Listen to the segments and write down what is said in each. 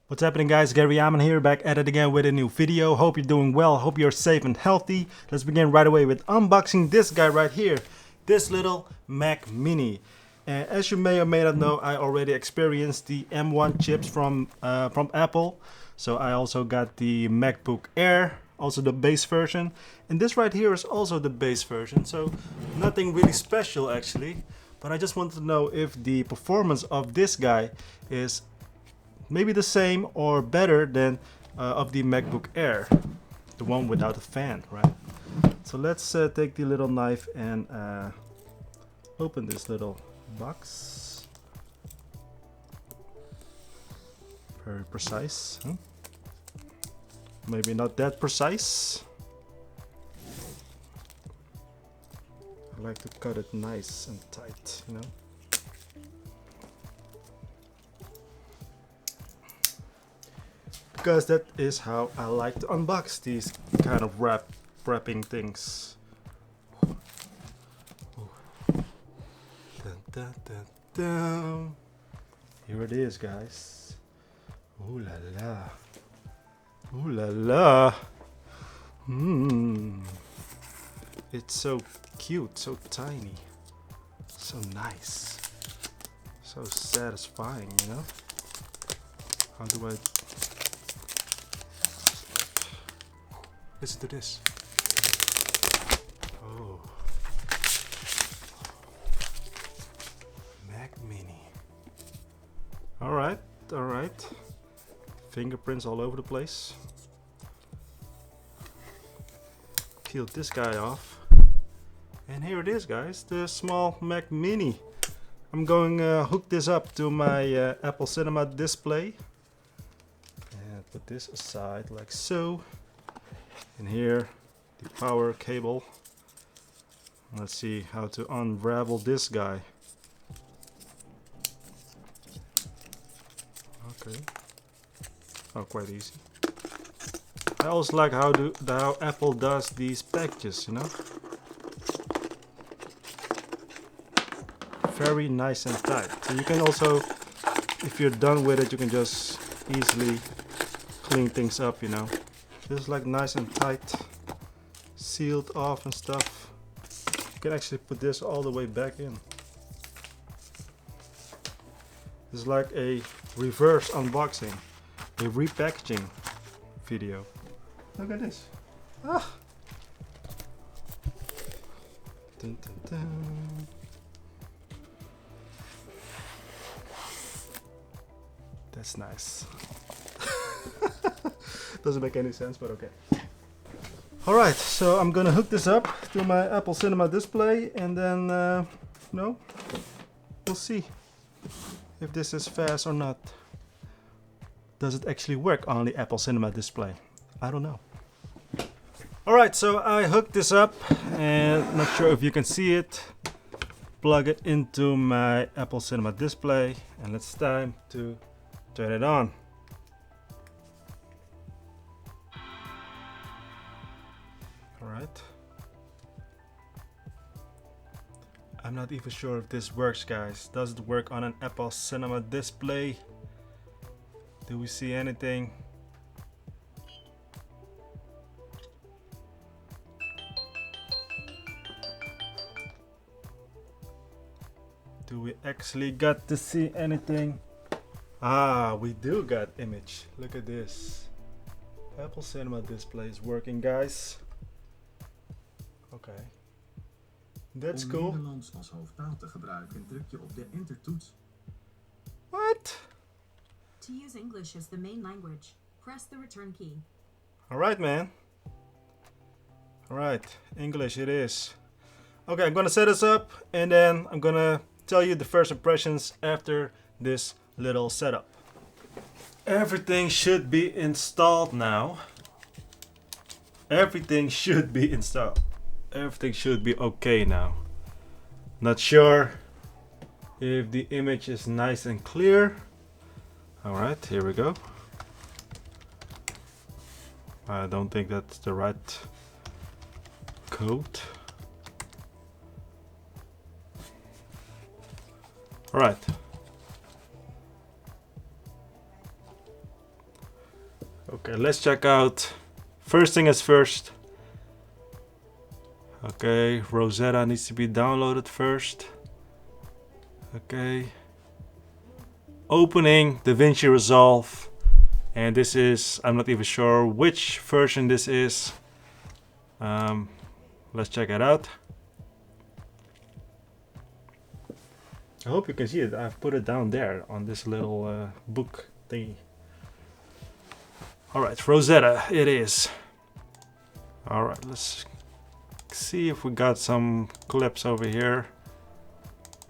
What's happening, guys? Gary Aman here, back at it again with a new video. Hope you're doing well, hope you're safe and healthy. Let's begin right away with unboxing this guy right here, this little Mac Mini. And as you may or may not know, I already experienced the M1 chips from Apple. So I also got the MacBook Air, also the base version. And this right here is also the base version, so nothing really special actually. But I just wanted to know if the performance of this guy is maybe the same or better than of the MacBook Air, the one without a fan, right? So let's take the little knife and open this little box. Very precise, huh? Maybe not that precise. I like to cut it nice and tight, you know. Because that is how I like to unbox these kind of wrapping things. Dun, dun, dun, dun. Here it is, guys. Ooh la la. Ooh la la. It's so cute, so tiny, so nice, so satisfying, you know. How do I listen to this? Oh, Mac Mini. All right. Fingerprints all over the place. Peel this guy off, and here it is, guys, the small Mac Mini. I'm going to hook this up to my Apple Cinema display and put this aside like so. And here, the power cable. Let's see how to unravel this guy. Okay. Oh, quite easy. I also like how Apple does these packages, you know. Very nice and tight. So you can also, if you're done with it, you can just easily clean things up, you know. Just like nice and tight, sealed off and stuff. You can actually put this all the way back in. It's like a reverse unboxing, a repackaging video. Look at this. Ah. Dun, dun, dun. That's nice. Doesn't make any sense, but okay. Alright, so I'm gonna hook this up to my Apple Cinema display, and then, we'll see if this is fast or not. Does it actually work on the Apple Cinema display? I don't know. Alright, so I hooked this up, and not sure if you can see it. Plug it into my Apple Cinema display, and it's time to turn it on. Alright. I'm not even sure if this works, guys. Does it work on an Apple Cinema display? Do we see anything? Do we actually got to see anything? Ah, we do got image. Look at this. Apple Cinema display is working, guys. Okay. That's cool. Om Nederlands als hoofdtaal te gebruiken, druk je op de Enter-toets. What? To use English as the main language, press the return key. Alright, man. Alright, English it is. Okay, I'm gonna set this up, and then I'm gonna tell you the first impressions after this little setup. Everything should be installed now. Everything should be installed. Everything should be okay now. Not sure if the image is nice and clear. Alright, here we go. I don't think that's the right code. Alright. Okay, let's check out. First thing is first. Okay, Rosetta needs to be downloaded first. Okay. Opening Davinci Resolve. And this is, I'm not even sure which version this is. Let's check it out. I hope you can see it. I've put it down there on this little book thingy. Alright, Rosetta it is. Alright, let's see if we got some clips over here.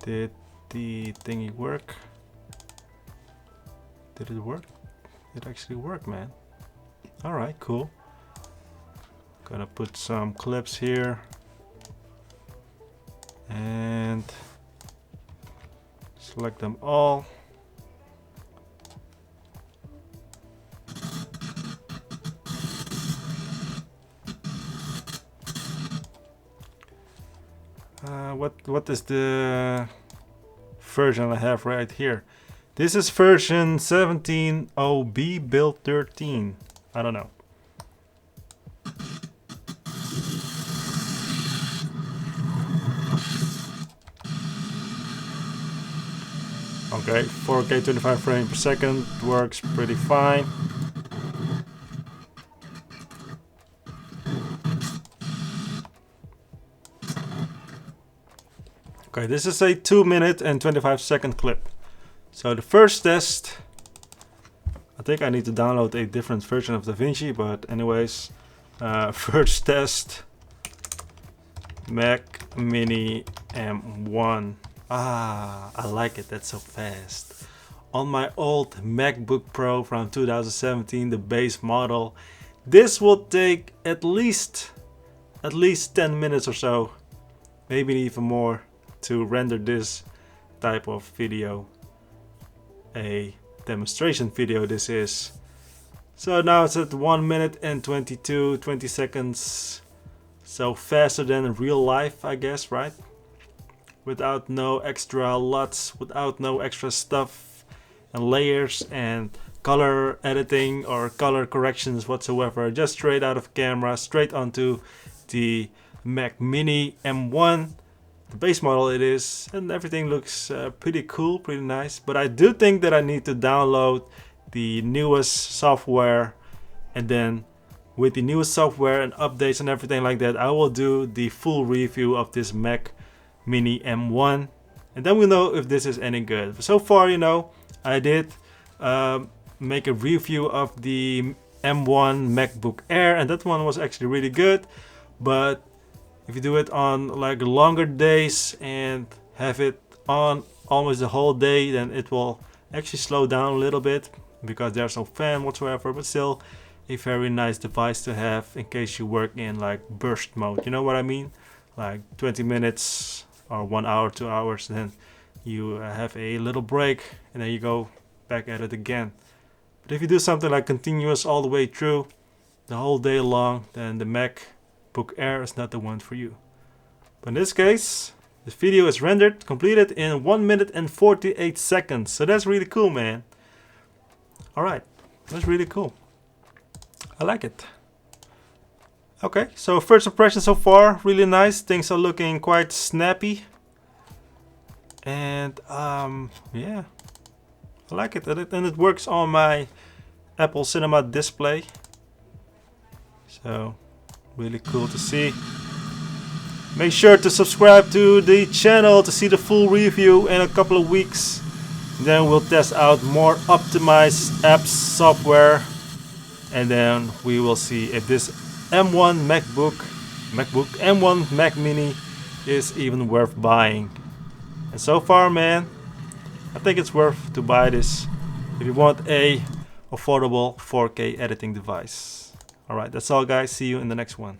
Did the thingy work? Did it work? It actually worked, man. Alright, cool. Gonna put some clips here. And select them all. What is the version I have right here? This is version 17.0b build 13. I don't know. Okay, 4K 25 frames per second works pretty fine. Okay, this is a 2-minute and 25-second clip. So the first test, I think I need to download a different version of Davinci, but anyways, first test, Mac Mini M1. Ah, I like it, that's so fast. On my old MacBook Pro from 2017, the base model, this will take at least 10 minutes or so, maybe even more, to render this type of video. A demonstration video this is. So now it's at 1 minute and 20 seconds. So faster than real life, I guess, right? Without no extra LUTs, without no extra stuff and layers and color editing or color corrections whatsoever. Just straight out of camera, straight onto the Mac Mini M1. The base model it is, and everything looks pretty cool, pretty nice. But I do think that I need to download the newest software, and then with the newest software and updates and everything like that, I will do the full review of this Mac Mini M1, and then we'll know if this is any good. But so far, you know, I did make a review of the M1 MacBook Air, and that one was actually really good. But if you do it on like longer days and have it on almost the whole day, then it will actually slow down a little bit because there's no fan whatsoever, but still a very nice device to have in case you work in like burst mode. You know what I mean? Like 20 minutes or 1 hour, 2 hours, then you have a little break and then you go back at it again. But if you do something like continuous all the way through the whole day long, then the MacBook Air is not the one for you. But in this case, this video is rendered, completed in 1 minute and 48 seconds. So that's really cool, man. Alright, that's really cool. I like it. Okay, so first impression so far, really nice. Things are looking quite snappy. And yeah, I like it. And it works on my Apple Cinema display. So really cool to see. Make sure to subscribe to the channel to see the full review in a couple of weeks. Then we'll test out more optimized apps, software, and then we will see if this M1 MacBook M1 Mac Mini is even worth buying. And so far, man, I think it's worth to buy this if you want a affordable 4K editing device. Alright, that's all guys. See you in the next one.